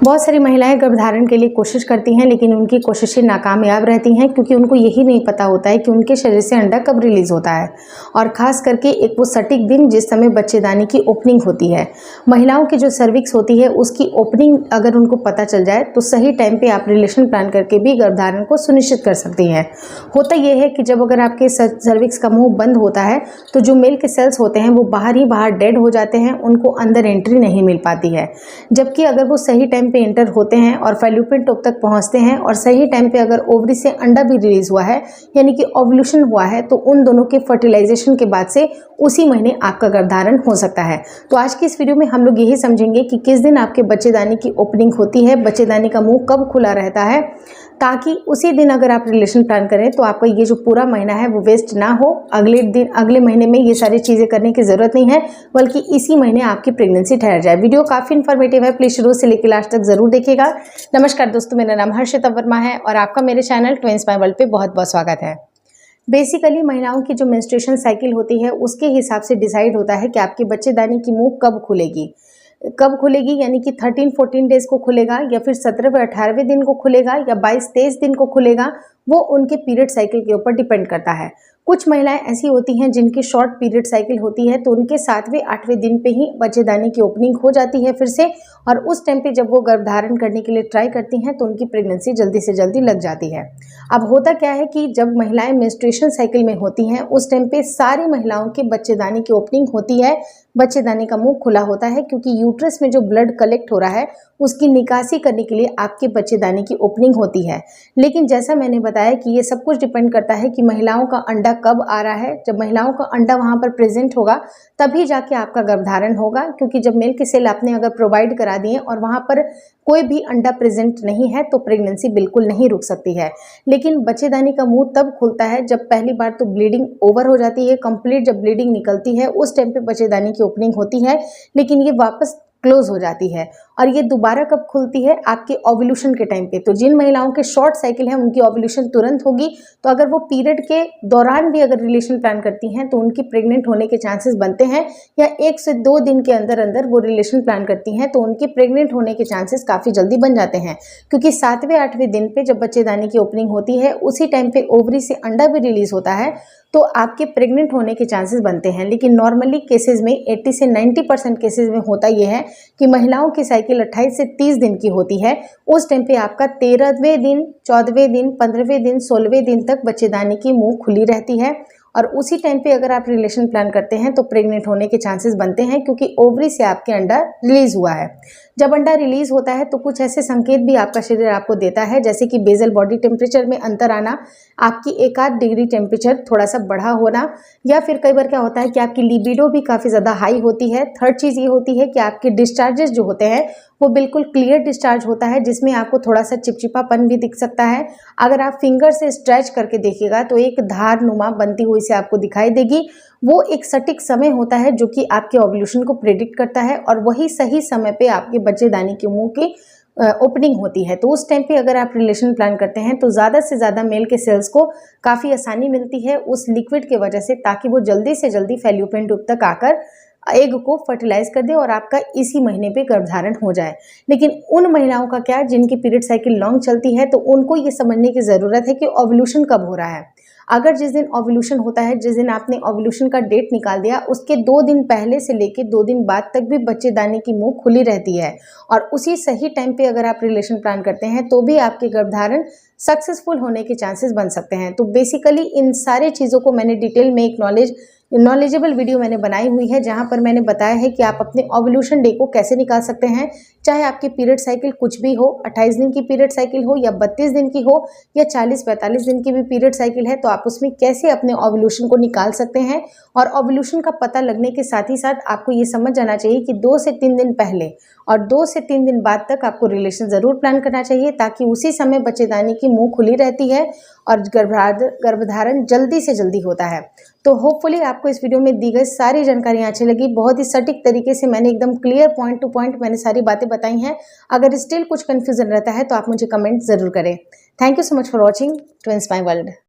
बहुत सारी महिलाएं गर्भधारण के लिए कोशिश करती हैं, लेकिन उनकी कोशिशें नाकामयाब रहती हैं क्योंकि उनको यही नहीं पता होता है कि उनके शरीर से अंडा कब रिलीज होता है, और ख़ास करके एक वो सटीक दिन जिस समय बच्चेदानी की ओपनिंग होती है। महिलाओं की जो सर्विक्स होती है उसकी ओपनिंग अगर उनको पता चल जाए तो सही टाइम पे आप रिलेशन प्लान करके भी गर्भधारण को सुनिश्चित कर सकती हैं। होता यह है कि जब अगर आपके सर्विक्स का मुंह बंद होता है तो जो मेल के सेल्स होते हैं वो बाहर ही बाहर डेड हो जाते हैं, उनको अंदर एंट्री नहीं मिल पाती है। जबकि अगर वो सही टाइम पे एंटर होते हैं और फैल्लोपियन ट्यूब तक पहुंचते हैं और सही टाइम पे अगर ओवरी से अंडा भी रिलीज हुआ है यानी कि ओव्यूलेशन हुआ है, तो उन दोनों के फर्टिलाइजेशन के बाद से उसी महीने आपका गर्भधारण हो सकता है। तो आज की इस वीडियो में हम लोग यही समझेंगे कि किस दिन आपके बच्चेदानी की ओपनिंग होती है, बच्चेदानी का मुंह कब खुला रहता है, ताकि उसी दिन अगर आप रिलेशन प्लान करें तो आपका ये जो पूरा महीना है वो वेस्ट ना हो। अगले महीने में ये सारी चीज़ें करने की ज़रूरत नहीं है, बल्कि इसी महीने आपकी प्रेगनेंसी ठहर जाए। वीडियो काफ़ी इन्फॉर्मेटिव है, प्लीज़ शुरू से लेकर लास्ट तक ज़रूर देखिएगा। नमस्कार दोस्तों, मेरा नाम हर्षिता वर्मा है और आपका मेरे चैनल ट्विंस माय वर्ल्ड पे बहुत बहुत स्वागत है। बेसिकली महिलाओं की जो मेंस्ट्रुएशन साइकिल होती है उसके हिसाब से डिसाइड होता है कि आपकी बच्चेदानी की मुंह कब खुलेगी, यानी कि 13-14 डेज को खुलेगा या फिर 17वें-18वें दिन को खुलेगा या 22-23 दिन को खुलेगा। वो उनके पीरियड साइकिल के ऊपर डिपेंड करता है। कुछ महिलाएं ऐसी होती हैं जिनकी शॉर्ट पीरियड साइकिल होती है, तो उनके 7वें-8वें दिन पे ही बच्चेदानी की ओपनिंग हो जाती है फिर से, और उस टाइम पे जब वो गर्भधारण करने के लिए ट्राई करती हैं तो उनकी प्रेगनेंसी जल्दी से जल्दी लग जाती है। अब होता क्या है कि जब महिलाएं मेंस्ट्रुएशन साइकिल में होती हैं उस टाइम पे सारी महिलाओं की बच्चेदानी की ओपनिंग होती है, बच्चेदानी का मुंह खुला होता है, क्योंकि यूट्रस में जो ब्लड कलेक्ट हो रहा है उसकी निकासी करने के लिए आपके बच्चेदानी की ओपनिंग होती है। लेकिन जैसा मैंने बताया कि ये सब कुछ डिपेंड करता है कि महिलाओं का अंडा कब आ रहा है। जब महिलाओं का अंडा वहाँ पर प्रेजेंट होगा तभी जाके आपका गर्भधारण होगा, क्योंकि जब मेल के सेल आपने अगर प्रोवाइड करा दिए और वहाँ पर कोई भी अंडा प्रेजेंट नहीं है तो प्रेगनेंसी बिल्कुल नहीं रुक सकती है। लेकिन बच्चेदानी का मुंह तब खुलता है जब पहली बार तो ब्लीडिंग ओवर हो जाती है, कंप्लीट जब ब्लीडिंग निकलती है उस टाइम पे बच्चेदानी की ओपनिंग होती है, लेकिन ये वापस क्लोज हो जाती है। और ये दोबारा कब खुलती है? आपके ओव्यूलेशन के टाइम पे। तो जिन महिलाओं के शॉर्ट साइकिल है उनकी ओव्यूलेशन तुरंत होगी, तो अगर वो पीरियड के दौरान भी अगर रिलेशन प्लान करती हैं तो उनकी प्रेग्नेंट होने के चांसेस बनते हैं, या 1 से 2 दिन के अंदर अंदर वो रिलेशन प्लान करती हैं तो उनकी प्रेग्नेंट होने के चांसेस काफ़ी जल्दी बन जाते हैं। क्योंकि 7वें-8वें दिन पे जब बच्चेदानी की ओपनिंग होती है उसी टाइम पे ओवरी से अंडा भी रिलीज होता है, तो आपके प्रेग्नेंट होने के चांसेस बनते हैं। लेकिन नॉर्मली केसेस में 80 से 90% केसेस में होता यह है कि महिलाओं की साइकिल 28 से 30 दिन की होती है। उस टाइम पे आपका 13वें दिन, 14वें दिन, 15वें दिन, 16वें दिन तक बच्चेदानी की मुंह खुली रहती है, और उसी टाइम पे अगर आप रिलेशन प्लान करते हैं तो प्रेग्नेंट होने के चांसेस बनते हैं, क्योंकि ओवरी से आपके अंडा रिलीज हुआ है। जब अंडा रिलीज होता है तो कुछ ऐसे संकेत भी आपका शरीर आपको देता है, जैसे कि बेसल बॉडी टेम्परेचर में अंतर आना, आपकी 1-8 डिग्री टेम्परेचर थोड़ा सा बढ़ा होना, या फिर कई बार क्या होता है कि आपकी लिबिडो भी काफ़ी ज़्यादा हाई होती है। थर्ड चीज़ ये होती है कि आपके डिस्चार्जेस जो होते हैं वो बिल्कुल क्लियर डिस्चार्ज होता है, जिसमें आपको थोड़ा सा चिपचिपापन भी दिख सकता है। अगर आप फिंगर से स्ट्रेच करके देखिएगा तो एक धार नुमा बनती हुई से आपको दिखाई देगी। वो एक सटीक समय होता है जो कि आपके ओव्यूलेशन को प्रेडिक्ट करता है, और वही सही समय पे आपके बच्चेदानी के मुंह की ओपनिंग होती है। तो उस टाइम पे अगर आप रिलेशन प्लान करते हैं तो ज़्यादा से ज़्यादा मेल के सेल्स को काफ़ी आसानी मिलती है उस लिक्विड के वजह से, ताकि वो जल्दी से जल्दी फैल्लोपियन ट्यूब तक आकर एग को फर्टिलाइज कर दे और आपका इसी महीने पे गर्भधारण हो जाए। लेकिन उन महिलाओं का क्या, जिनकी पीरियड साइकिल लॉन्ग चलती है, तो उनको ये समझने की ज़रूरत है कि ओव्यूलेशन कब हो रहा है। अगर जिस दिन ओव्यूलेशन होता है, जिस दिन आपने ओव्यूलेशन का डेट निकाल दिया, उसके 2 दिन पहले से लेके 2 दिन बाद तक भी बच्चेदानी की मुंह खुली रहती है, और उसी सही टाइम पे अगर आप रिलेशन प्लान करते हैं तो भी आपके गर्भधारण सक्सेसफुल होने के चांसेस बन सकते हैं। तो बेसिकली इन सारी चीज़ों को मैंने डिटेल में एक नॉलेजेबल वीडियो मैंने बनाई हुई है, जहां पर मैंने बताया है कि आप अपने ओव्यूलेशन डे को कैसे निकाल सकते हैं। चाहे आपकी पीरियड साइकिल कुछ भी हो, 28 दिन की पीरियड साइकिल हो या 32 दिन की हो या 40-45 दिन की भी पीरियड साइकिल है, तो आप उसमें कैसे अपने ओव्यूलेशन को निकाल सकते हैं। और ओव्यूलेशन का पता लगने के साथ ही साथ आपको ये समझ जाना चाहिए कि 2 से 3 दिन पहले और 2 से 3 दिन बाद तक आपको रिलेशन ज़रूर प्लान करना चाहिए, ताकि उसी समय बच्चेदानी की मुंह खुली रहती है और गर्भधारण जल्दी से जल्दी होता है। तो होपफुली आपको इस वीडियो में दी गई सारी जानकारियाँ अच्छी लगी। बहुत ही सटीक तरीके से मैंने एकदम क्लियर पॉइंट टू पॉइंट मैंने सारी बातें बताई हैं। अगर स्टिल कुछ कन्फ्यूजन रहता है तो आप मुझे कमेंट ज़रूर करें। Thank you so much for watching twins my world.